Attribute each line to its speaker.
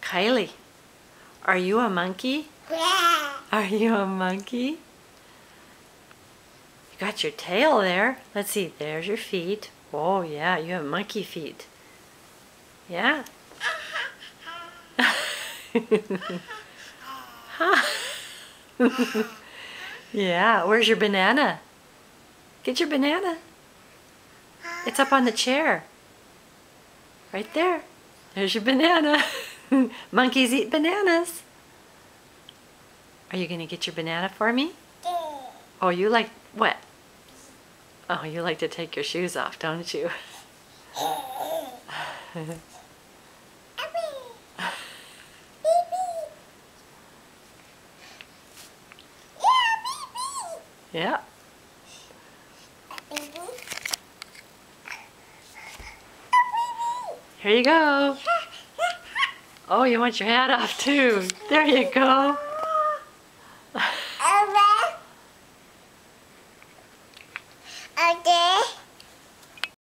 Speaker 1: Kylie, are you a monkey? Are you a monkey? You got your tail there. Let's see, there's your feet. Oh yeah, you have monkey feet. Yeah. Yeah, where's your banana? Get your banana. It's up on the chair. Right there. There's your banana. Monkeys eat bananas. Are you going to get your banana for me? Oh, you like what? Oh, you like to take your shoes off, don't you? Yeah. Here you go. Oh, you want your hat off too. There you go.
Speaker 2: Okay.